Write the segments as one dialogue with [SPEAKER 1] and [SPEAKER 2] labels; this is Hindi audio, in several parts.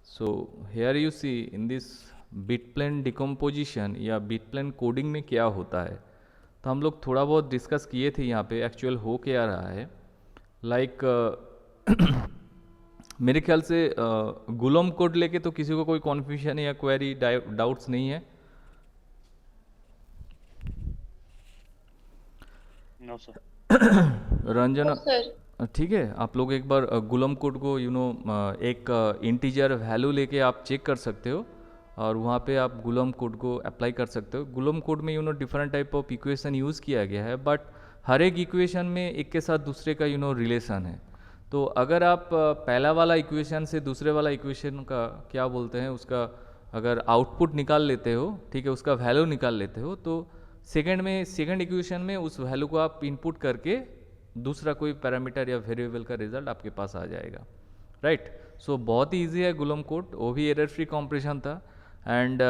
[SPEAKER 1] So here you see in this bitplane decomposition या bitplane कोडिंग में क्या होता है, तो हम लोग थोड़ा बहुत डिस्कस किए थे यहाँ पे एक्चुअल हो क्या रहा है। लाइक मेरे ख्याल से गुलम कोड लेके तो किसी को कोई कॉन्फ्यूजन या क्वेरी डाउट्स नहीं है।
[SPEAKER 2] No sir.
[SPEAKER 1] रंजना,
[SPEAKER 3] सर
[SPEAKER 1] ठीक है, आप लोग एक बार गुलम कोड को एक इंटीजर वैल्यू लेके आप चेक कर सकते हो और वहाँ पे आप गुलम कोड को अप्लाई कर सकते हो। गुलम कोड में different type of equation use किया गया है, बट हर एक इक्वेशन में एक के साथ दूसरे का रिलेशन है। तो अगर आप पहला वाला इक्वेशन से दूसरे वाला इक्वेशन का क्या बोलते हैं उसका अगर आउटपुट निकाल लेते हो, ठीक है, उसका वैल्यू निकाल लेते हो, तो सेकंड इक्वेशन में उस वैल्यू को आप इनपुट करके दूसरा कोई पैरामीटर या वेरिएबल का रिजल्ट आपके पास आ जाएगा, राइट। सो बहुत ही ईजी है गुलम कोड, वो भी एरर फ्री कॉम्प्रेशन था। And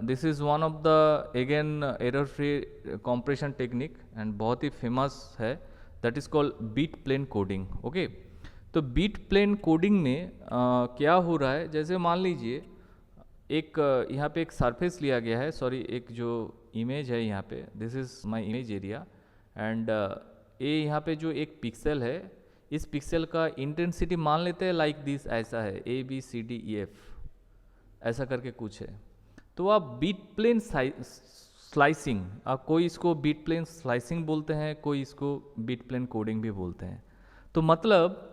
[SPEAKER 1] this is one of the again error free compression technique and बहुत ही फेमस है, that is called bit plane coding. Okay, तो बीट प्लेन कोडिंग में क्या हो रहा है, जैसे मान लीजिए एक यहाँ पे एक सरफेस लिया गया है, सॉरी एक जो इमेज है यहाँ पे, this is my image area and ये यहाँ पे जो एक पिक्सल है, इस पिक्सल का इंटेंसिटी मान लेते हैं लाइक दिस, ऐसा है ABCDEF ऐसा करके कुछ है। तो आप बीट प्लेन स्लाइसिंग, आप कोई इसको बीट प्लेन स्लाइसिंग बोलते हैं, कोई इसको बीट प्लेन कोडिंग भी बोलते हैं। तो मतलब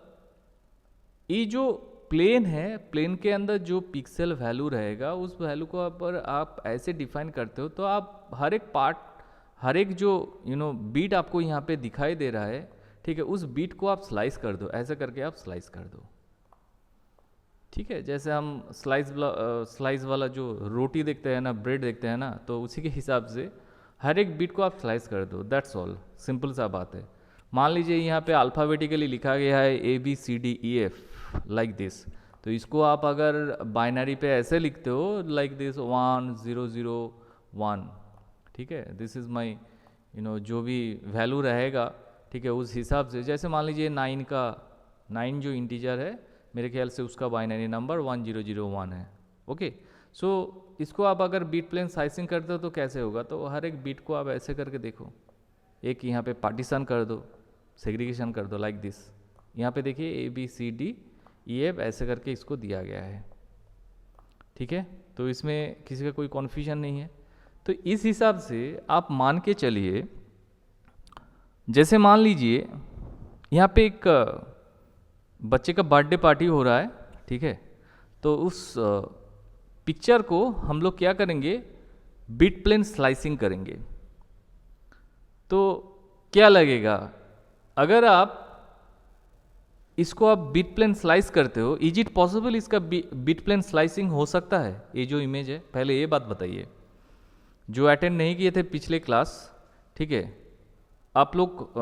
[SPEAKER 1] ये जो प्लेन है, प्लेन के अंदर जो पिक्सल वैल्यू रहेगा उस वैल्यू को अगर आप ऐसे डिफाइन करते हो तो आप हर एक पार्ट, हर एक जो बीट आपको यहाँ पे दिखाई दे रहा है, ठीक है, उस बीट को आप स्लाइस कर दो, ऐसा करके आप स्लाइस कर दो, ठीक है। जैसे हम स्लाइस वाला जो रोटी देखते हैं ना, ब्रेड देखते हैं ना, तो उसी के हिसाब से हर एक बीट को आप स्लाइस कर दो, दैट्स ऑल, सिंपल सा बात है। मान लीजिए यहाँ पे अल्फ़ाबेटिकली लिखा गया है ABCDEF लाइक दिस, तो इसको आप अगर बाइनरी पे ऐसे लिखते हो लाइक दिस 1 0 0 1, ठीक है, दिस इज़ माई जो भी वैल्यू रहेगा, ठीक है, उस हिसाब से। जैसे मान लीजिए 9 जो इंटीजर है, मेरे ख्याल से उसका बाइनरी नंबर 1001 है। ओके, सो इसको आप अगर बीट प्लेन स्लाइसिंग करते हो तो कैसे होगा, तो हर एक बीट को आप ऐसे करके देखो, एक यहाँ पे पार्टीशन कर दो, सेग्रीगेशन कर दो लाइक दिस। यहाँ पे देखिए ABCDEF ऐसे करके इसको दिया गया है, ठीक है। तो इसमें किसी का कोई कन्फ्यूजन नहीं है। तो इस हिसाब से आप मान के चलिए, जैसे मान लीजिए यहाँ पे एक बच्चे का बर्थडे पार्टी हो रहा है, ठीक है, तो उस पिक्चर को हम लोग क्या करेंगे, बीट प्लेन स्लाइसिंग करेंगे। तो क्या लगेगा अगर आप इसको आप बीट प्लेन स्लाइस करते हो, इज इट पॉसिबल इसका बीट प्लेन स्लाइसिंग हो सकता है? ये जो इमेज है, पहले ये बात बताइए, जो अटेंड नहीं किए थे पिछले क्लास, ठीक है, आप लोग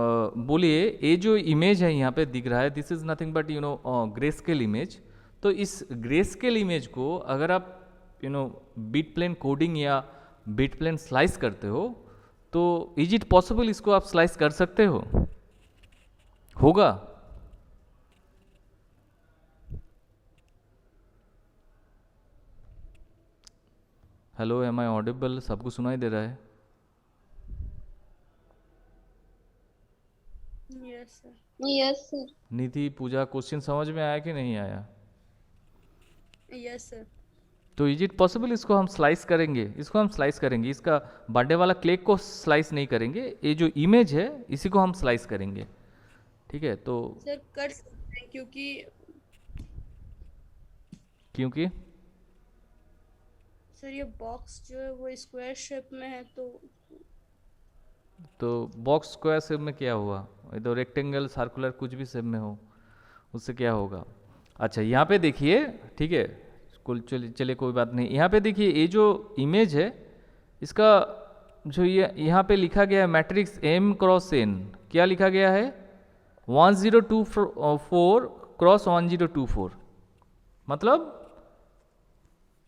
[SPEAKER 1] बोलिए, ये जो इमेज है यहाँ पे दिख रहा है, this is nothing but grey scale image. तो इस ग्रे स्केल इमेज को अगर आप बीट प्लेन कोडिंग या बीट प्लेन स्लाइस करते हो, तो इज इट पॉसिबल इसको आप स्लाइस कर सकते हो? होगा? Hello, am I audible? सबको सुनाई दे रहा है?
[SPEAKER 3] Yes sir.
[SPEAKER 1] Nidhi, Pooja, question समझ में आया कि नहीं आया?
[SPEAKER 4] Yes sir.
[SPEAKER 1] तो इज इट पॉसिबल इसको हम स्लाइस करेंगे? इसको हम स्लाइस करेंगे, इसका बर्थडे वाला केक को स्लाइस नहीं करेंगे, ये जो इमेज है इसी को हम स्लाइस करेंगे, ठीक है। तो
[SPEAKER 4] सर कर सकते हैं,
[SPEAKER 1] क्योंकि
[SPEAKER 4] सर ये बॉक्स जो है वो स्क्वायर शेप में है,
[SPEAKER 1] तो बॉक्स स्क्वायर शेप में क्या हुआ, इधर रेक्टेंगल सर्कुलर कुछ भी शेप में हो, उससे क्या होगा? अच्छा, यहाँ पे देखिए, ठीक है, कुल चलिए कोई बात नहीं। यहाँ पे देखिए, ये जो इमेज है इसका जो ये यहाँ पे लिखा गया है मैट्रिक्स M क्रॉस N, क्या लिखा गया है? 1024 क्रॉस 1024। मतलब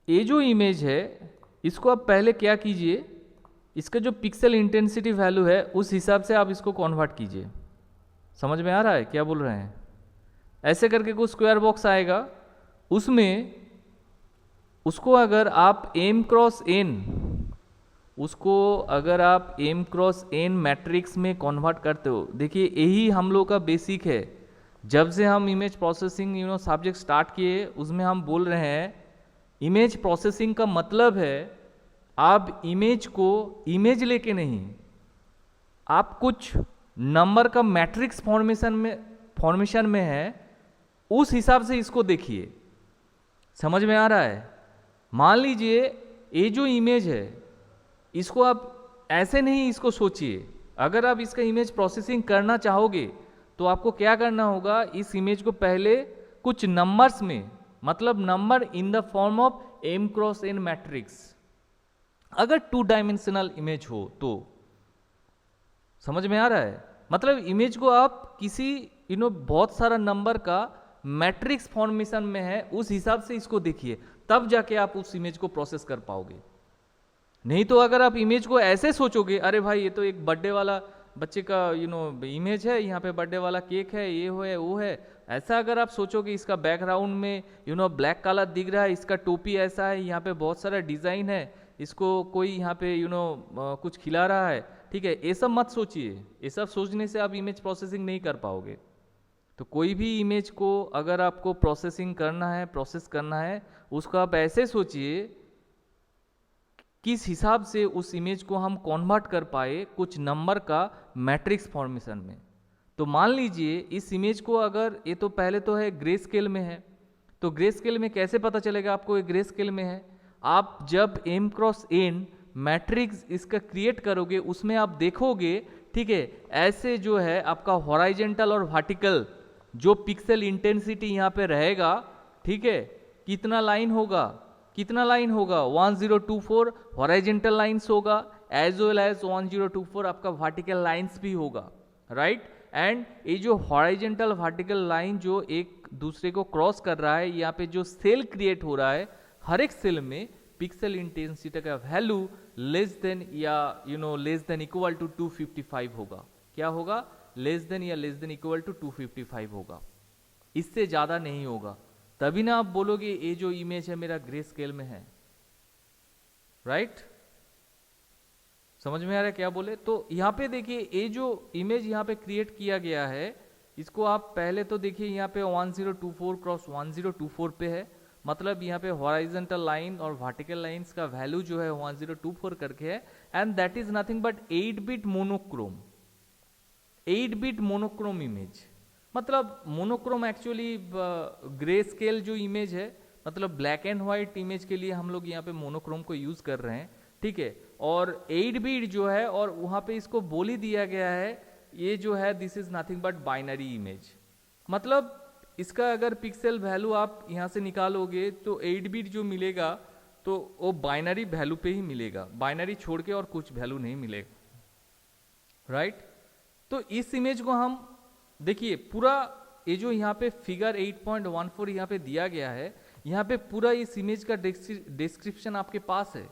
[SPEAKER 1] ये जो इमेज है इसको आप पहले क्या कीजिए, इसका जो पिक्सल इंटेंसिटी वैल्यू है उस हिसाब से आप इसको कन्वर्ट कीजिए। समझ में आ रहा है क्या बोल रहे हैं? ऐसे करके कुछ स्क्वायर बॉक्स आएगा, उसमें उसको अगर आप m क्रॉस n, उसको अगर आप m क्रॉस n मैट्रिक्स में कन्वर्ट करते हो, देखिए यही हम लोग का बेसिक है। जब से हम इमेज प्रोसेसिंग सब्जेक्ट स्टार्ट किए, उसमें हम बोल रहे हैं इमेज प्रोसेसिंग का मतलब है आप इमेज को इमेज लेके नहीं, आप कुछ नंबर का मैट्रिक्स फॉर्मेशन में है, उस हिसाब से इसको देखिए। समझ में आ रहा है? मान लीजिए ये जो इमेज है, इसको आप ऐसे नहीं इसको सोचिए। अगर आप इसका इमेज प्रोसेसिंग करना चाहोगे तो आपको क्या करना होगा, इस इमेज को पहले कुछ नंबर्स में, मतलब number in the form of m cross n matrix, अगर 2 डायमेंशनल इमेज हो तो। समझ में आ रहा है? मतलब इमेज को आप किसी बहुत सारा नंबर का मैट्रिक्स फॉर्मेशन में है, उस हिसाब से इसको देखिए, तब जाके आप उस इमेज को प्रोसेस कर पाओगे। नहीं तो अगर आप इमेज को ऐसे सोचोगे, अरे भाई ये तो एक बर्थडे वाला बच्चे का इमेज है, यहाँ पे बर्थडे वाला केक है, ये हो है वो है, ऐसा अगर आप सोचोगे, इसका बैकग्राउंड में ब्लैक कलर दिख रहा है, इसका टोपी ऐसा है, यहाँ पे बहुत सारा डिजाइन है, इसको कोई यहाँ पे कुछ खिला रहा है, ठीक है, ये सब मत सोचिए। ये सब सोचने से आप इमेज प्रोसेसिंग नहीं कर पाओगे। तो कोई भी इमेज को अगर आपको प्रोसेसिंग करना है, प्रोसेस करना है, उसको आप ऐसे सोचिए किस हिसाब से उस इमेज को हम कन्वर्ट कर पाए कुछ नंबर का मैट्रिक्स फॉर्मेशन में। तो मान लीजिए इस इमेज को अगर, ये तो पहले तो है ग्रे स्केल में है, तो ग्रे स्केल में कैसे पता चलेगा आपको ये ग्रे स्केल में है? आप जब m क्रॉस n मैट्रिक्स इसका क्रिएट करोगे, उसमें आप देखोगे, ठीक है, ऐसे जो है आपका हॉराइजेंटल और वर्टिकल जो पिक्सल इंटेंसिटी यहाँ पे रहेगा, ठीक है, कितना लाइन होगा, कितना लाइन होगा 1024 हॉराइजेंटल लाइंस होगा, एज वेल एज 1024 आपका वर्टिकल लाइंस भी होगा, राइट। एंड ये जो हॉराइजेंटल वर्टिकल लाइन जो एक दूसरे को क्रॉस कर रहा है, यहाँ पे जो सेल क्रिएट हो रहा है, हर एक सेल में पिक्सल इंटेंसिटी का वैल्यू लेस देन या लेस देन इक्वल टू 255 होगा। क्या होगा? लेस देन या लेस देन इक्वल टू 255 होगा, इससे ज्यादा नहीं होगा। तभी ना आप बोलोगे ये जो इमेज है मेरा ग्रे स्केल में है, राइट। समझ में आ रहा है क्या बोले? तो यहाँ पे देखिए ये जो इमेज यहाँ पे क्रिएट किया गया है, इसको आप पहले तो देखिए यहाँ पे 1024 क्रॉस 1024 पे है, मतलब यहाँ पे हॉराइजेंटल लाइन और वर्टिकल लाइंस का वैल्यू जो है 1024 करके है, and that is nothing but 8 bit monochrome, 8 bit monochrome image. मतलब मोनोक्रोम एक्चुअली ग्रे स्केल जो इमेज है, मतलब ब्लैक एंड व्हाइट इमेज के लिए हम लोग यहाँ पे मोनोक्रोम को यूज कर रहे हैं, ठीक है। और 8 बिट जो है, और वहाँ पे इसको बोल ही दिया गया है, ये जो है this is nothing but binary image. मतलब इसका अगर पिक्सल वैल्यू आप यहाँ से निकालोगे तो 8 बिट जो मिलेगा तो वो बाइनरी वैल्यू पे ही मिलेगा, बाइनरी छोड़ के और कुछ वैल्यू नहीं मिलेगा, राइट। तो इस इमेज को हम देखिए पूरा, ये जो यहाँ पे फिगर 8.14 यहाँ पे दिया गया है, यहाँ पे पूरा इस इमेज का डिस्क्रिप्शन आपके पास है।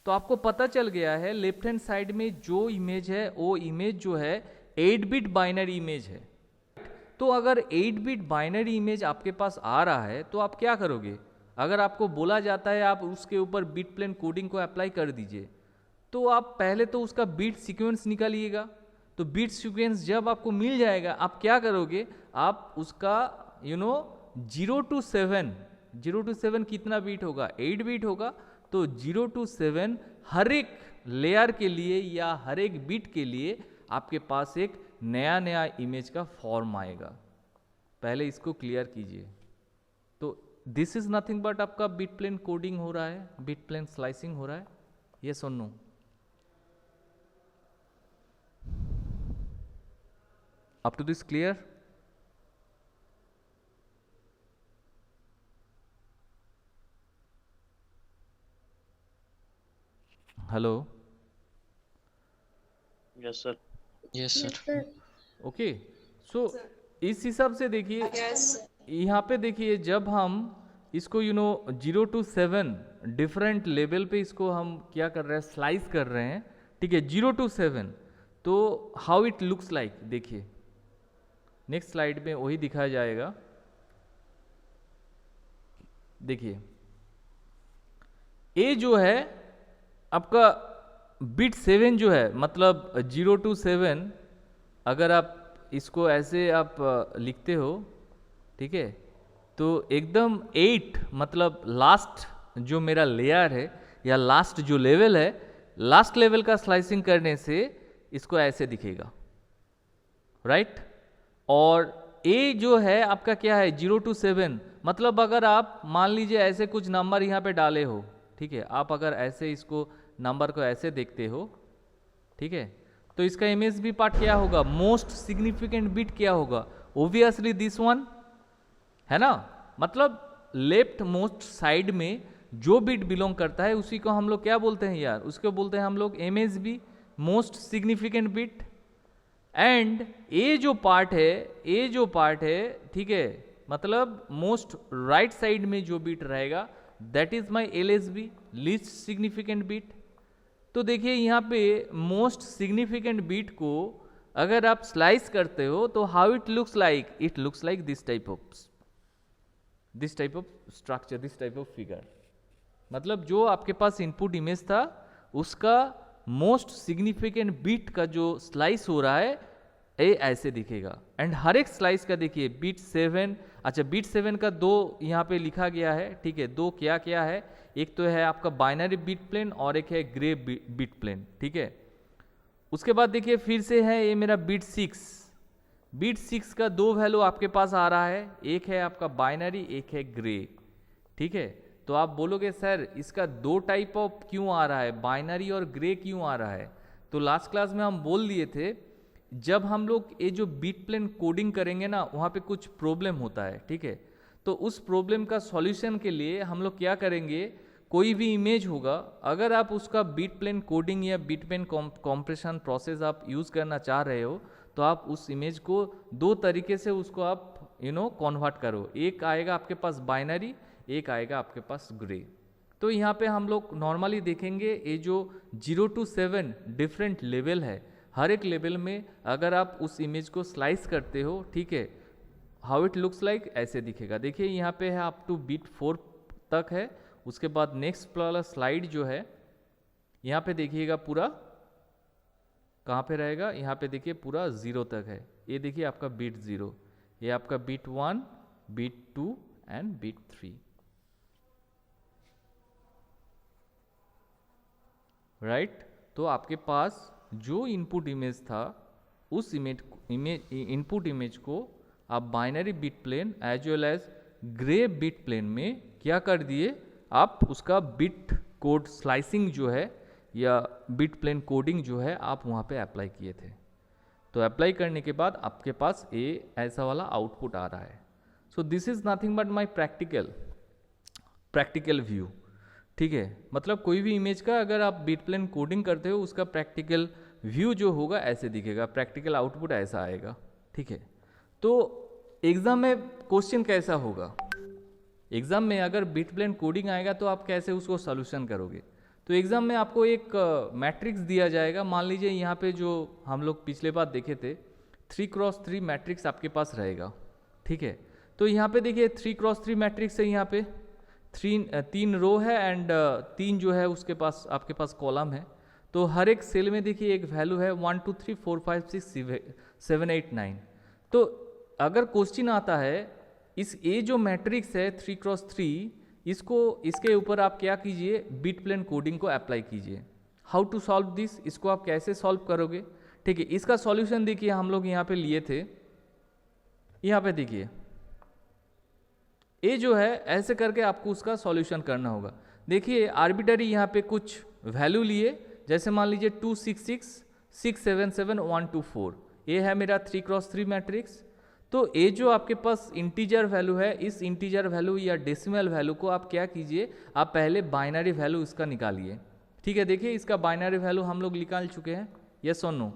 [SPEAKER 1] तो आपको पता चल गया है लेफ्ट हैंड साइड में जो इमेज है वो इमेज जो है 8 बिट बाइनरी इमेज है। तो अगर 8 बिट बाइनरी इमेज आपके पास आ रहा है तो आप क्या करोगे? अगर आपको बोला जाता है आप उसके ऊपर बिट प्लेन कोडिंग को अप्लाई कर दीजिए, तो आप पहले तो उसका बिट सीक्वेंस निकालिएगा। तो बिट सीक्वेंस जब आपको मिल जाएगा, आप क्या करोगे? आप उसका 0 to 7 कितना बीट होगा? 8 बीट होगा। तो 0 to 7 हर एक लेयर के लिए या हर एक बीट के लिए आपके पास एक नया नया इमेज का फॉर्म आएगा। पहले इसको क्लियर कीजिए। तो दिस इज नथिंग बट आपका बिट प्लेन कोडिंग हो रहा है, बिट प्लेन स्लाइसिंग हो रहा है। यस और no? Up to this clear? Hello?
[SPEAKER 2] Yes, sir.
[SPEAKER 5] Yes, sir.
[SPEAKER 3] Yes, sir.
[SPEAKER 1] Okay, so इस हिसाब से देखिए,
[SPEAKER 4] Yes.
[SPEAKER 1] यहाँ पे देखिए जब हम इसको 0 to 7 डिफरेंट लेवल पे इसको हम क्या कर रहे हैं? स्लाइस कर रहे हैं, ठीक है, 0 to 7। तो हाउ इट लुक्स लाइक देखिए, नेक्स्ट स्लाइड में वही दिखाया जाएगा। देखिए ए जो है आपका बिट 7 जो है, मतलब 0 to 7, अगर आप इसको ऐसे आप लिखते हो, ठीक है, तो एकदम 8 मतलब लास्ट जो मेरा लेयर है या लास्ट जो लेवल है, लास्ट लेवल का स्लाइसिंग करने से इसको ऐसे दिखेगा, राइट। और ए जो है आपका क्या है 0 to 7, मतलब अगर आप मान लीजिए ऐसे कुछ नंबर यहाँ पे डाले हो, ठीक है, आप अगर ऐसे इसको नंबर को ऐसे देखते हो, ठीक है, तो इसका एमएसबी पार्ट क्या होगा, मोस्ट सिग्निफिकेंट बिट क्या होगा, ओबियसली दिस वन है ना। मतलब लेफ्ट मोस्ट साइड में जो बिट बिलोंग करता है उसी को हम लोग क्या बोलते हैं यार, उसको बोलते हैं हम लोग MSB, most significant bit. And a जो पार्ट है, ठीक है, मतलब मोस्ट राइट साइड में जो बिट रहेगा that is my LSB, least significant bit. तो देखिए यहाँ पे मोस्ट सिग्निफिकेंट बिट को अगर आप स्लाइस करते हो तो how it looks like this type of structure, this type of figure. मतलब जो आपके पास इनपुट इमेज था उसका मोस्ट सिग्निफिकेंट बिट का जो स्लाइस हो रहा है ये ऐसे दिखेगा। एंड हर एक स्लाइस का देखिए बिट 7, अच्छा बिट 7 का 2 यहाँ पे लिखा गया है, ठीक है, 2 क्या क्या है, एक तो है आपका बाइनरी बिट प्लेन और एक है ग्रे बिट प्लेन, ठीक है। उसके बाद देखिए फिर से है ये मेरा बिट 6 का 2 वैल्यू आपके पास आ रहा है, एक है आपका बाइनरी, एक है ग्रे, ठीक है। तो आप बोलोगे सर इसका 2 टाइप ऑफ क्यों आ रहा है, बाइनरी और ग्रे क्यों आ रहा है। तो लास्ट क्लास में हम बोल दिए थे जब हम लोग ये जो बिट प्लेन कोडिंग करेंगे ना वहाँ पे कुछ प्रॉब्लम होता है, ठीक है। तो उस प्रॉब्लम का सॉल्यूशन के लिए हम लोग क्या करेंगे, कोई भी इमेज होगा अगर आप उसका बिट प्लेन कोडिंग या बिट प्लेन कॉम्प्रेशन प्रोसेस आप यूज़ करना चाह रहे हो तो आप उस इमेज को 2 तरीके से उसको आप कन्वर्ट करो, एक आएगा आपके पास बाइनरी, एक आएगा आपके पास ग्रे। तो यहाँ पे हम लोग नॉर्मली देखेंगे ये जो 0 to 7 डिफरेंट लेवल है, हर एक लेवल में अगर आप उस इमेज को स्लाइस करते हो, ठीक है, हाउ इट लुक्स लाइक ऐसे दिखेगा। देखिए यहाँ पे है अप टू बिट 4 तक है, उसके बाद नेक्स्ट वाला स्लाइड जो है यहाँ पे देखिएगा पूरा कहाँ पे रहेगा, यहाँ पे देखिए पूरा 0 तक है, ये देखिए आपका बिट 0, ये आपका bit 1, bit 2 and bit 3, right. तो आपके पास जो इनपुट इमेज था उस इनपुट इमेज को आप binary bit plane as well as grey bit plane में क्या कर दिए, आप उसका बिट कोड स्लाइसिंग जो है या बिट प्लेन कोडिंग जो है आप वहाँ पे अप्लाई किए थे। तो अप्लाई करने के बाद आपके पास ये ऐसा वाला आउटपुट आ रहा है। So this is nothing but my practical view, ठीक है। मतलब कोई भी इमेज का अगर आप बिट प्लेन कोडिंग करते हो उसका प्रैक्टिकल व्यू जो होगा ऐसे दिखेगा, प्रैक्टिकल आउटपुट ऐसा आएगा, ठीक है। तो एग्जाम में क्वेश्चन कैसा होगा, एग्जाम में अगर बिट प्लेन कोडिंग आएगा तो आप कैसे उसको सॉल्यूशन करोगे। तो एग्जाम में आपको एक मैट्रिक्स दिया जाएगा, मान लीजिए यहाँ पे जो हम लोग पिछले बार देखे थे 3x3 मैट्रिक्स आपके पास रहेगा, ठीक है। तो यहाँ पे देखिए 3x3 मैट्रिक्स है, यहाँ पे 3 रो है एंड 3 जो है उसके पास आपके पास कॉलम है। तो हर एक सेल में देखिए एक वैल्यू है 1 2 3 4 5 6 7 8 9। तो अगर क्वेश्चन आता है इस ए जो मैट्रिक्स है 3x3 इसको इसके ऊपर आप क्या कीजिए, बिट प्लेन कोडिंग को अप्लाई कीजिए। हाउ टू सॉल्व दिस, इसको आप कैसे सॉल्व करोगे, ठीक है। इसका सॉल्यूशन देखिए हम लोग यहाँ पे लिए थे, यहाँ पे देखिए ये जो है ऐसे करके आपको उसका सॉल्यूशन करना होगा। देखिए आर्बिटरी यहाँ पे कुछ वैल्यू लिए, जैसे मान लीजिए 2 6 6 6 7 7 1 2 4, ये है मेरा 3x3 मैट्रिक्स। तो ये जो आपके पास इंटीजर वैल्यू है, इस इंटीजर वैल्यू या डेसिमल वैल्यू को आप क्या कीजिए, आप पहले बाइनरी वैल्यू इसका निकालिए, ठीक है। देखिए इसका बाइनरी वैल्यू हम लोग निकाल चुके हैं, यस और नो,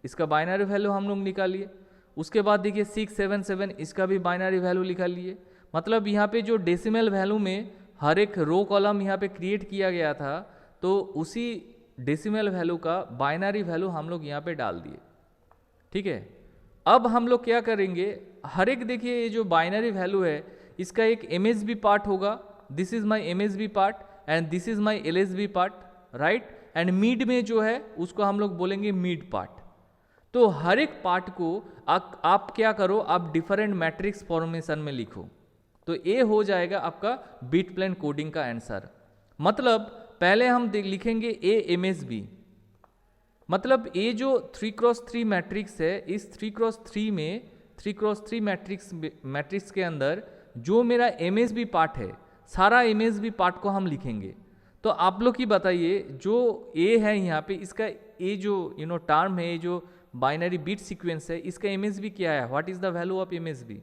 [SPEAKER 1] इसका बाइनरी वैल्यू हम लोग निकालिए। उसके बाद देखिए 6 7 7 इसका भी बाइनरी वैल्यू निकालिए। मतलब यहाँ पे जो डेसिमल वैल्यू में हर एक रो कॉलम यहाँ पे क्रिएट किया गया था, तो उसी डेसिमल वैल्यू का बाइनरी वैल्यू हम लोग यहाँ पे डाल दिए, ठीक है। अब हम लोग क्या करेंगे, हर एक देखिए ये जो बाइनरी वैल्यू है इसका एक एमएसबी पार्ट होगा, this is my MSB part, and this is my LSB part, right. And mid में जो है उसको हम लोग बोलेंगे मिड पार्ट। तो हर एक पार्ट को आप क्या करो, आप डिफरेंट मैट्रिक्स फॉर्मेशन में लिखो, तो ये हो जाएगा आपका बिट प्लेन कोडिंग का आंसर। मतलब पहले हम लिखेंगे AMSB, मतलब ये जो 3x3 मैट्रिक्स है, इस 3x3 में 3x3 मैट्रिक्स के अंदर जो मेरा MSB पार्ट है, सारा MSB पार्ट को हम लिखेंगे। तो आप लोग ही बताइए, जो A है यहाँ पे, इसका ये जो टर्म है, ये जो बाइनरी बिट सीक्वेंस है, इसका MSB क्या है? What is the value of MSB?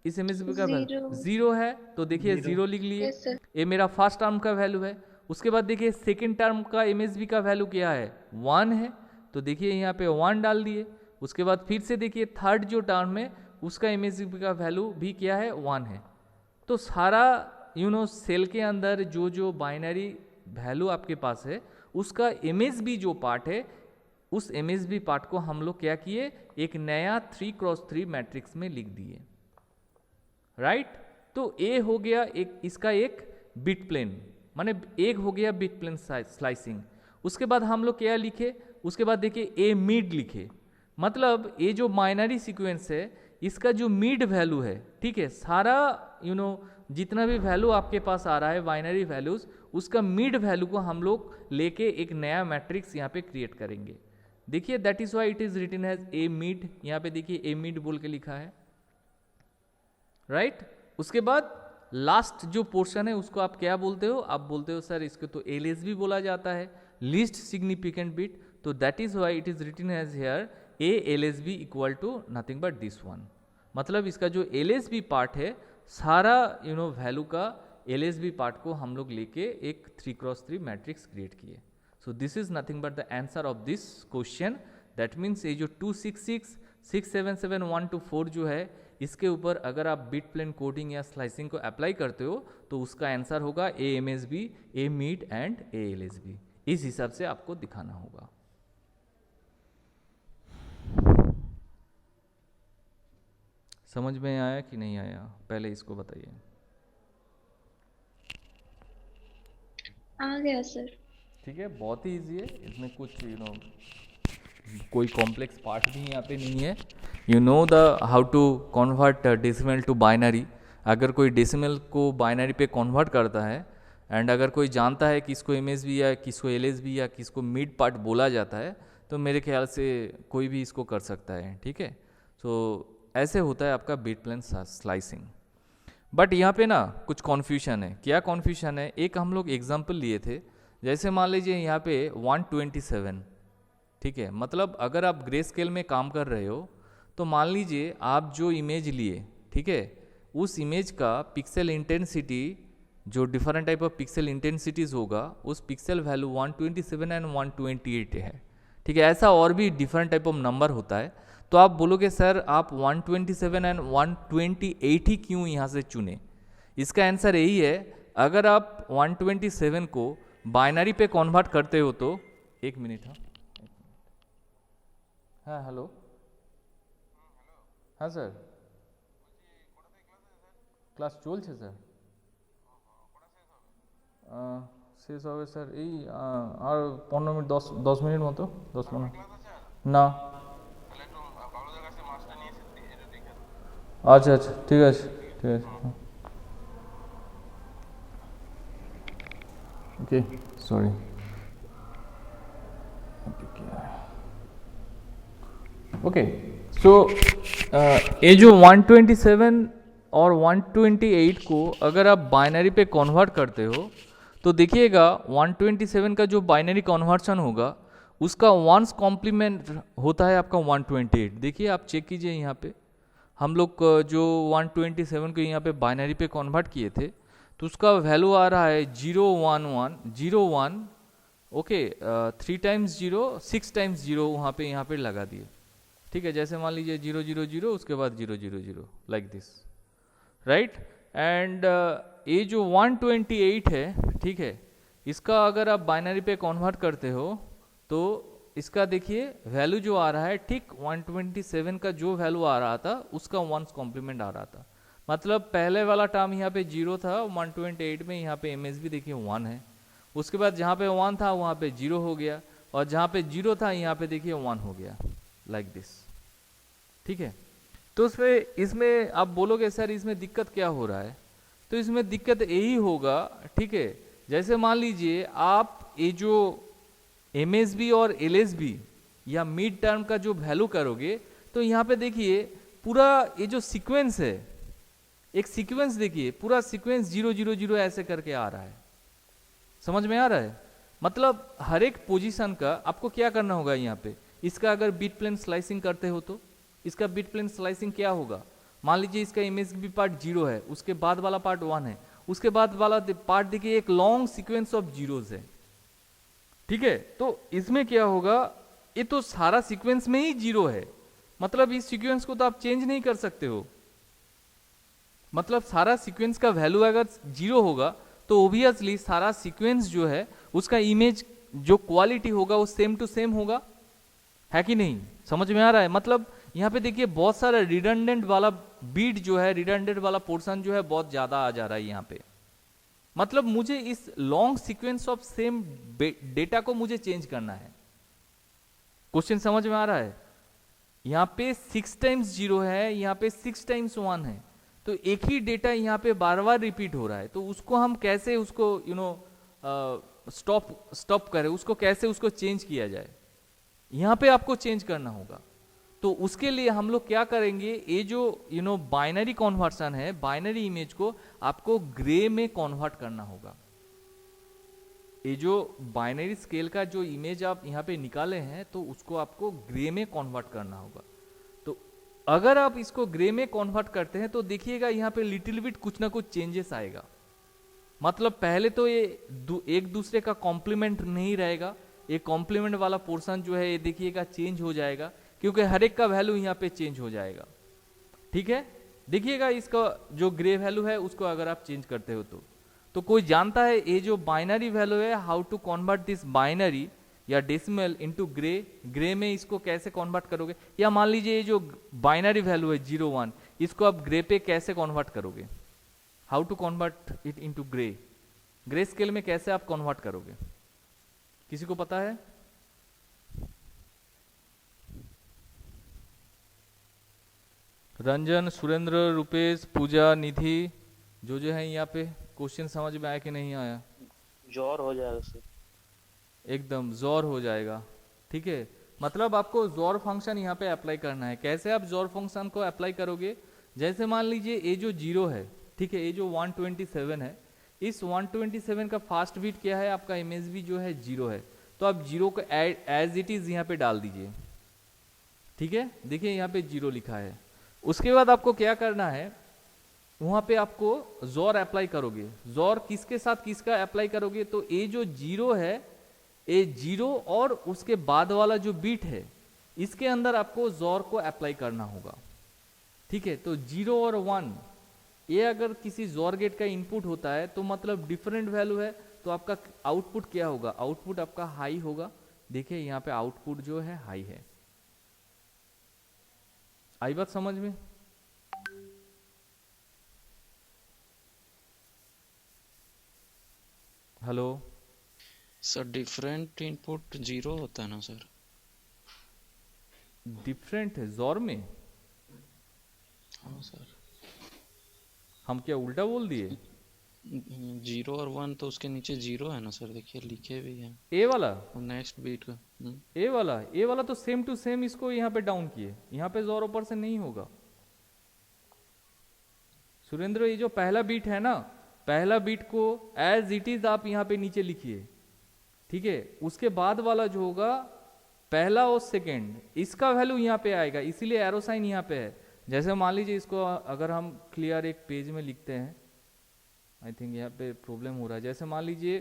[SPEAKER 1] इस MSB का वैल्यू 0 है, तो देखिए 0 लिख लिए।
[SPEAKER 3] Yes sir.
[SPEAKER 1] ये मेरा फर्स्ट टर्म का वैल्यू है। उसके बाद देखिए सेकेंड टर्म का MSB का वैल्यू क्या है? 1 है, तो देखिए यहाँ पे 1 डाल दिए। उसके बाद फिर से देखिए थर्ड जो टर्म है उसका MSB का वैल्यू भी क्या है? 1 है। तो सारा सेल के अंदर जो जो बाइनरी वैल्यू आपके पास है, उसका MSB जो पार्ट है, उस MSB पार्ट को हम लोग क्या किए, एक नया 3x3 मैट्रिक्स में लिख दिए, राइट। तो ए हो गया एक इसका एक बिट प्लेन, माने एक हो गया बिट प्लेन स्लाइसिंग। उसके बाद हम लोग क्या लिखे, उसके बाद देखिए ए मिड लिखे, मतलब ये जो बाइनरी सीक्वेंस है इसका जो मिड वैल्यू है, ठीक है, सारा जितना भी वैल्यू आपके पास आ रहा है बाइनरी वैल्यूज, उसका मिड वैल्यू को हम लोग लेके एक नया मैट्रिक्स यहाँ पे क्रिएट करेंगे। देखिए that is why it is written as a mid, यहाँ पे देखिए ए मिड बोल के लिखा है, राइट। उसके बाद लास्ट जो पोर्शन है उसको आप क्या बोलते हो? आप बोलते हो सर इसको तो LSB बोला जाता है, लीस्ट सिग्निफिकेंट बिट। तो that is why it is written as here ALSB equal to nothing but this one. मतलब इसका जो LSB पार्ट है, सारा वैल्यू का LSB पार्ट को हम लोग लेके एक 3x3 मैट्रिक्स क्रिएट किए। So this is nothing but the answer of this question. That means ये जो 266, 677, 1 to 4 जो है, इसके ऊपर अगर आप बिट प्लेन कोडिंग या स्लाइसिंग को अप्लाई करते हो तो उसका आंसर होगा AMSB, A mid and ALSB। इस हिसाब से आपको दिखाना होगा। समझ में आया कि नहीं आया? पहले इसको बताइए।
[SPEAKER 3] आ गया सर।
[SPEAKER 1] ठीक है, बहुत ही इजी है, इसमें कुछ कोई कॉम्प्लेक्स पार्ट भी यहाँ पे नहीं है। You know the how to convert decimal to binary. अगर कोई डेसिमल को बाइनरी पे कन्वर्ट करता है एंड अगर कोई जानता है कि इसको MSB या किसको LSB या किसको मिड पार्ट बोला जाता है, तो मेरे ख्याल से कोई भी इसको कर सकता है, ठीक है। सो ऐसे होता है आपका बिट प्लेन स्लाइसिंग। बट यहाँ पे ना कुछ कॉन्फ्यूशन है। क्या कॉन्फ्यूशन है? एक हम लोग एग्जाम्पल लिए थे, जैसे मान लीजिए यहाँ पे 127, ठीक है, मतलब अगर आप ग्रे स्केल में काम कर रहे हो तो मान लीजिए आप जो इमेज लिए, ठीक है, उस इमेज का पिक्सल इंटेंसिटी, जो different type of pixel intensities होगा, उस पिक्सल वैल्यू 127 एंड 128 है, ठीक है। ऐसा और भी डिफरेंट टाइप ऑफ नंबर होता है। तो आप बोलोगे सर आप 127 एंड 128 ही क्यों यहाँ से चुने? इसका आंसर यही है, अगर आप 127 को बाइनरी पे कन्वर्ट करते हो तो, एक मिनट, हाँ हेलो, हाँ सर, ক্লাস চলছে স্যার, শেষ হবে স্যার এই আর 15 মিনিট, 10 মিনিট মতো, 10-15 না। আচ্ছা আচ্ছা, ঠিক আছে ঠিক আছে, ओके सॉरी। ओके सो ये जो 127 और 128 को अगर आप बाइनरी पे कन्वर्ट करते हो तो देखिएगा 127 का जो बाइनरी कन्वर्शन होगा उसका वंस कॉम्प्लीमेंट होता है आपका 128। देखिए आप चेक कीजिए, यहाँ पे हम लोग जो 127 को यहाँ पे बाइनरी पे कन्वर्ट किए थे तो उसका वैल्यू आ रहा है 01101, ओके, 3 टाइम्स 0, 6 टाइम्स 0 वहाँ पे यहाँ पे लगा दिए, ठीक है। जैसे मान लीजिए 000 उसके बाद 000 लाइक दिस, राइट। एंड ये जो 128 है, ठीक है, इसका अगर आप बाइनरी पे कन्वर्ट करते हो तो इसका देखिए वैल्यू जो आ रहा है ठीक 127 का जो वैल्यू आ रहा था उसका वंस कॉम्प्लीमेंट आ रहा था। मतलब पहले वाला टर्म यहाँ पे 0 था, 128 में यहाँ पे MSB देखिए 1 है, उसके बाद जहाँ पे 1 था वहाँ पे 0 हो गया, और जहाँ पे 0 था यहाँ पे देखिए 1 हो गया, लाइक दिस। ठीक है, तो इसमें आप बोलोगे सर इसमें दिक्कत क्या हो रहा है, तो इसमें दिक्कत यही होगा, ठीक है, जैसे मान लीजिए आप ये जो MSB और LSB या मिड टर्म का जो वैल्यू करोगे, तो यहाँ पे देखिए पूरा ये जो सीक्वेंस है, एक सीक्वेंस देखिए, पूरा सीक्वेंस 0 0 0 ऐसे करके आ रहा है, समझ में आ रहा है। मतलब हर एक पोजीशन का आपको क्या करना होगा यहाँ पे, इसका अगर बिट प्लेन स्लाइसिंग करते हो तो इसका बिट प्लेन स्लाइसिंग क्या होगा, मान लीजिए इसका MSB पार्ट 0 है, उसके बाद वाला पार्ट 1 है, उसके बाद वाला पार्ट देखिए एक लॉन्ग सीक्वेंस ऑफ जीरोस है। ठीक है, तो इसमें क्या होगा, ये तो सारा सीक्वेंस में ही 0 है, मतलब इस सीक्वेंस को तो आप चेंज नहीं कर सकते हो। मतलब सारा सीक्वेंस का वैल्यू अगर 0 होगा तो ओबियसली सारा सीक्वेंस जो है उसका इमेज जो क्वालिटी होगा वो सेम टू सेम होगा, है कि नहीं, समझ में आ रहा है। मतलब यहाँ पे देखिए बहुत सारा रिडंडेंट वाला बीट जो है, रिडंडेंट वाला पोर्शन जो है बहुत ज्यादा आ जा रहा है यहाँ पे। मतलब मुझे इस long sequence of same data को मुझे चेंज करना है। क्वेश्चन समझ में आ रहा है। यहाँ पे 6 टाइम्स 0 है, यहाँ पे 6 टाइम्स 1 है, तो एक ही डेटा यहाँ पे बार बार रिपीट हो रहा है, तो उसको हम कैसे उसको स्टॉप करें, उसको कैसे उसको चेंज किया जाए, यहाँ पे आपको चेंज करना होगा। तो उसके लिए हम लोग क्या करेंगे, ये जो बाइनरी कन्वर्सन है, बाइनरी इमेज को आपको ग्रे में कन्वर्ट करना होगा। ये जो बाइनरी स्केल का जो इमेज आप यहाँ पे निकाले हैं तो उसको आपको ग्रे में कन्वर्ट करना होगा। तो अगर आप इसको ग्रे में कन्वर्ट करते हैं तो देखिएगा यहाँ पे लिटिल बिट कुछ ना कुछ चेंजेस आएगा। मतलब पहले तो ये एक दूसरे का कॉम्प्लीमेंट नहीं रहेगा, ये कॉम्प्लीमेंट वाला पोर्शन जो है ये देखिएगा चेंज हो जाएगा, क्योंकि हर एक का वैल्यू यहाँ पे चेंज हो जाएगा। ठीक है, देखिएगा इसका जो ग्रे वैल्यू है उसको अगर आप चेंज करते हो तो कोई जानता है ये जो बाइनरी वैल्यू है, how to convert this binary या डेसिमल इनटू ग्रे, ग्रे में इसको कैसे कन्वर्ट करोगे, या मान लीजिए ये जो बाइनरी वैल्यू है 0 1, इसको आप ग्रे पे कैसे कन्वर्ट करोगे, how to convert it into grey, grey scale में कैसे आप कन्वर्ट करोगे, किसी को पता है? रंजन, सुरेंद्र, रुपेश, पूजा, निधि, जो है यहाँ पे, क्वेश्चन समझ में आया कि नहीं आया?
[SPEAKER 2] जोर हो जाएगा सर,
[SPEAKER 1] एकदम जोर हो जाएगा। ठीक है, मतलब आपको जोर फंक्शन यहाँ पे अप्लाई करना है। कैसे आप जोर फंक्शन को अप्लाई करोगे, जैसे मान लीजिए ये जो 0 है, ठीक है, ये जो 127 है, इस 127 का फास्ट बीट क्या है, आपका MSB जो है 0 है, तो आप 0 को एज इट इज यहाँ पे डाल दीजिए। ठीक है, देखिए यहाँ पे 0 लिखा है। उसके बाद आपको क्या करना है, वहां पे आपको जोर अप्लाई करोगे। जोर किसके साथ किसका अप्लाई करोगे, तो ये जो 0 है, ये 0 और उसके बाद वाला जो बीट है इसके अंदर आपको जोर को अप्लाई करना होगा। ठीक है, तो 0 और 1 ये अगर किसी जोर गेट का इनपुट होता है तो मतलब डिफरेंट वैल्यू है, तो आपका आउटपुट क्या होगा, आउटपुट आपका हाई होगा। देखिए यहाँ पे आउटपुट जो है हाई है। आई बात समझ में? हेलो
[SPEAKER 5] सर, डिफरेंट इनपुट 0 होता है ना सर?
[SPEAKER 1] डिफरेंट है जोर में?
[SPEAKER 5] हाँ सर।
[SPEAKER 1] हम क्या उल्टा बोल दिए?
[SPEAKER 5] 0 और 1 तो उसके नीचे 0 है ना सर, देखिए लिखे भी हैं।
[SPEAKER 1] ए वाला,
[SPEAKER 5] नेक्स्ट बीट का
[SPEAKER 1] ए वाला तो सेम टू सेम इसको यहाँ पे डाउन किए, यहाँ पे जोर ऊपर से नहीं होगा। सुरेंद्र, ये जो पहला बीट है ना, पहला बीट को एज इट इज आप यहाँ पे नीचे लिखिए। ठीक है, उसके बाद वाला जो होगा पहला और सेकेंड, इसका वैल्यू यहाँ पे आएगा, इसीलिए एरो साइन यहाँ पे है। जैसे मान लीजिए इसको अगर हम क्लियर एक पेज में लिखते हैं, आई थिंक यहाँ पे प्रॉब्लम हो रहा है। जैसे मान लीजिए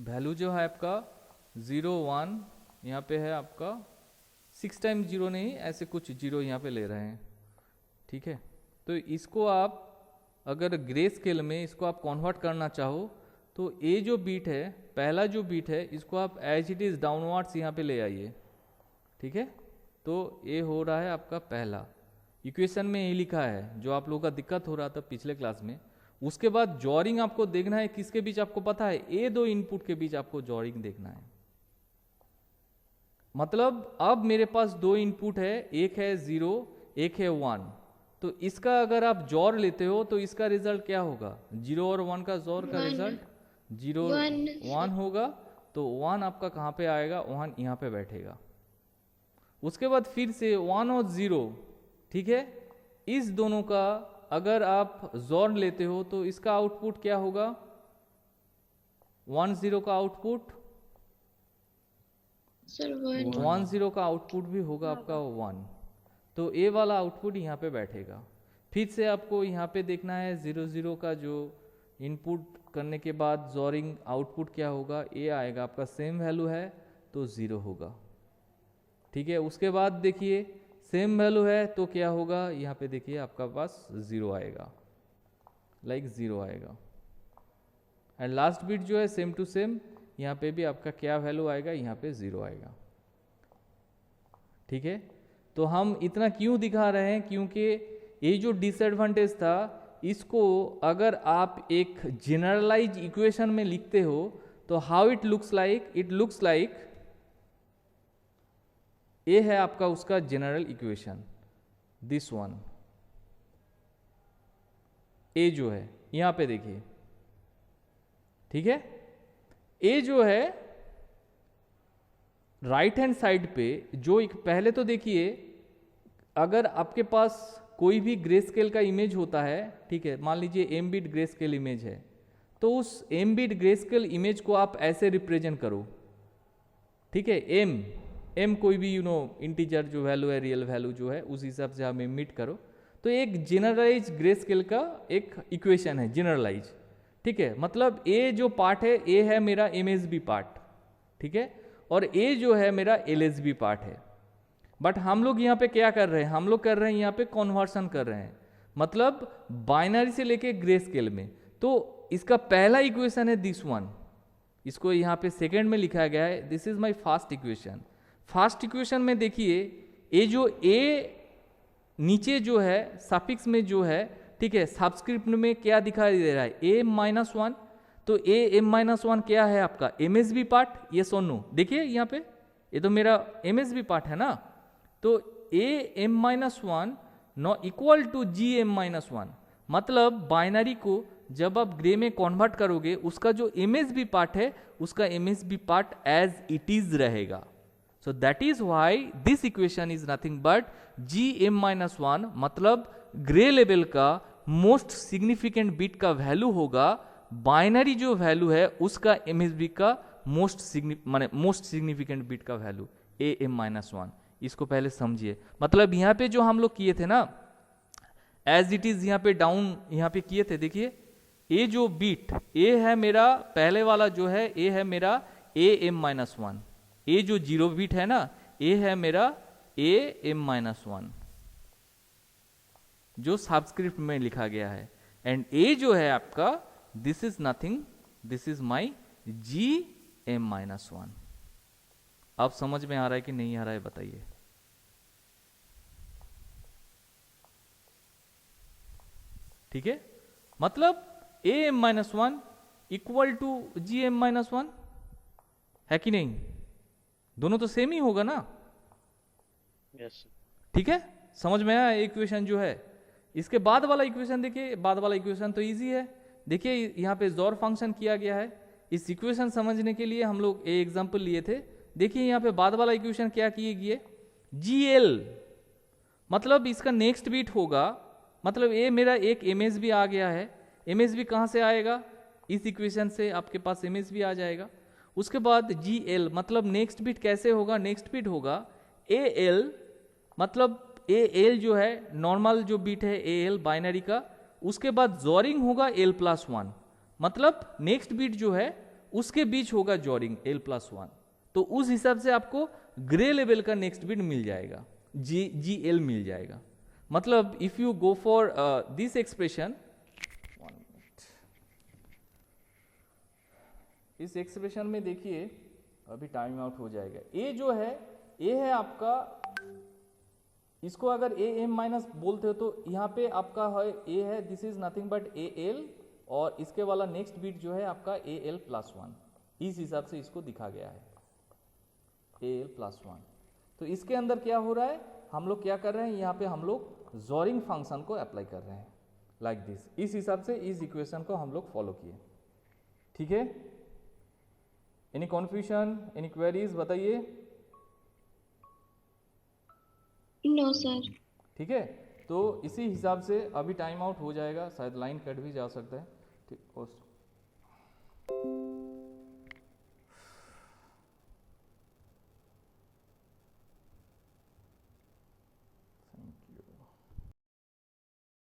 [SPEAKER 1] वैल्यू जो है आपका 0 1, यहाँ पे है आपका 6 टाइम्स 0 नहीं, ऐसे कुछ 0 यहाँ पे ले रहे हैं। ठीक है, तो इसको आप अगर ग्रे स्केल में इसको आप कन्वर्ट करना चाहो तो ये जो बीट है, पहला जो बीट है, इसको आप एज इट इज डाउनवर्ड्स यहाँ पे ले आइए। ठीक है, तो ये हो रहा है आपका पहला, इक्वेशन में ये लिखा है जो आप लोगों का दिक्कत हो रहा था पिछले क्लास में। उसके बाद जॉरिंग आपको देखना है किसके बीच, आपको पता है ए दो इनपुट के बीच आपको जॉरिंग देखना है। मतलब अब मेरे पास दो इनपुट है, एक है 0 एक है 1, तो इसका अगर आप जोड़ लेते हो तो इसका रिजल्ट क्या होगा, 0 और 1 का जोड़ का रिजल्ट 0 1 होगा। तो 1 आपका कहाँ पे आएगा, 1 यहाँ पे बैठेगा। उसके बाद फिर से 1 और 0, ठीक है, इस दोनों का अगर आप जोड़ लेते हो तो इसका आउटपुट क्या होगा, 1 0 का आउटपुट,
[SPEAKER 3] सर 1
[SPEAKER 1] 1 0 का आउटपुट भी होगा आपका 1, तो ए वाला आउटपुट यहाँ पे बैठेगा। फिर से आपको यहाँ पे देखना है 0 0 का जो इनपुट करने के बाद जोरिंग आउटपुट क्या होगा, ए आएगा आपका, सेम वैल्यू है तो 0 होगा, ठीक है। उसके बाद देखिए सेम वैल्यू है तो क्या होगा, यहाँ पे देखिए आपका पास 0 आएगा, लाइक 0 आएगा। एंड लास्ट बिट जो है सेम टू सेम, यहाँ पे भी आपका क्या वैल्यू आएगा, यहाँ पे 0 आएगा, ठीक है। तो हम इतना क्यों दिखा रहे हैं, क्योंकि ये जो डिसएडवांटेज था इसको अगर आप एक जनरलाइज इक्वेशन में लिखते हो तो हाउ इट लुक्स लाइक ये है आपका उसका जनरल इक्वेशन, दिस वन, ए जो है यहां पे देखिए, ठीक है। ए जो है राइट हैंड साइड पे जो एक, पहले तो देखिए अगर आपके पास कोई भी ग्रे स्केल का इमेज होता है, ठीक है, मान लीजिए m bit grey scale image है, तो उस m bit grey scale image को आप ऐसे रिप्रेजेंट करो, ठीक है। एम कोई भी इंटीजर जो वैल्यू है, रियल वैल्यू जो है, उस हिसाब से आप एमिट करो। तो एक जनरलाइज ग्रे स्केल का एक इक्वेशन है, जनरलाइज, ठीक है। मतलब ए जो पार्ट है, ए है मेरा एमएसबी पार्ट, ठीक है, और ए जो है मेरा एलएसबी पार्ट है। बट हम लोग यहाँ पे क्या कर रहे हैं, हम लोग कर रहे हैं यहाँ पे कन्वर्सन कर रहे हैं, मतलब बाइनरी से लेके ग्रे स्केल में। तो इसका पहला इक्वेशन है दिस वन, इसको यहाँ पे सेकेंड में लिखा गया है, this is my first equation. First equation में देखिए ए जो ए नीचे जो है सफिक्स में जो है, ठीक है, सबस्क्रिप्ट में क्या दिखाई दे रहा है, a-1, तो a-1 क्या है आपका एमएसबी पार्ट, ये सोनू देखिए यहाँ पे, ये तो मेरा एमएसबी पार्ट है ना, तो a-1 no equal to g-1, मतलब बाइनरी को जब आप ग्रे में कन्वर्ट करोगे उसका जो एमएसबी पार्ट है उसका MSB part as it is रहेगा। So that is why this equation is nothing but gm-1, मतलब ग्रे लेवल का मोस्ट सिग्निफिकेंट बिट का वैल्यू होगा, बाइनरी जो वैल्यू है उसका एमएसबी का मोस्ट सिग्निफिकेंट बिट का वैल्यू am-1। इसको पहले समझिए, मतलब यहाँ पे जो हम लोग किए थे ना एज इट इज, यहाँ पे डाउन यहाँ पे किए थे, देखिए ए जो बिट ए है मेरा पहले वाला जो है, ए है मेरा am-1, ए जो 0 बिट है ना, ए है मेरा am-1 जो सबस्क्रिप्ट में लिखा गया है, एंड ए जो है आपका this is nothing, this is my gm-1। अब समझ में आ रहा है कि नहीं आ रहा है बताइए। ठीक है, मतलब am-1 इक्वल टू gm-1 है कि नहीं, दोनों तो सेम ही होगा ना।
[SPEAKER 2] यस
[SPEAKER 1] ठीक है, समझ में आया इक्वेशन जो है। इसके बाद वाला इक्वेशन देखिए, बाद वाला इक्वेशन तो इजी है, देखिए यहाँ पे जोर फंक्शन किया गया है। इस इक्वेशन समझने के लिए हम लोग एक एग्जांपल लिए थे, देखिए यहाँ पे बाद वाला इक्वेशन क्या किए गए, GL मतलब इसका नेक्स्ट बीट होगा, मतलब ये मेरा एक MSB आ गया है, MSB कहाँ से आएगा, इस इक्वेशन से आपके पास MSB आ जाएगा। उसके बाद GL मतलब नेक्स्ट बिट कैसे होगा, नेक्स्ट बिट होगा AL, मतलब AL जो है नॉर्मल जो बिट है AL बाइनरी का, उसके बाद जोरिंग होगा L+1, मतलब नेक्स्ट बिट जो है उसके बीच होगा जोरिंग L+1, तो उस हिसाब से आपको ग्रे लेवल का नेक्स्ट बिट मिल जाएगा, GL मिल जाएगा। मतलब if you go for this expression, इस एक्सप्रेशन में देखिए अभी टाइम आउट हो जाएगा। ए जो है, ए है आपका इसको अगर ए एम माइनस बोलते हो तो यहाँ पे आपका है ए है, this is nothing but A L, और इसके वाला नेक्स्ट बीट जो है आपका ए एल प्लस वन, इस हिसाब से इसको दिखा गया है ए एल प्लस वन। तो इसके अंदर क्या हो रहा है, हम लोग क्या कर रहे हैं, यहाँ पे हम लोग जोरिंग फंक्शन को अप्लाई कर रहे हैं लाइक दिस। इस हिसाब से इस इक्वेशन को हम लोग फॉलो किए। ठीक है, एनी कॉन्फ्यूजन, एनी क्वेरीज बताइए।
[SPEAKER 3] No sir.
[SPEAKER 1] ठीक है, तो इसी हिसाब से अभी टाइम आउट हो जाएगा, शायद लाइन कट भी जा सकता है। ठीक,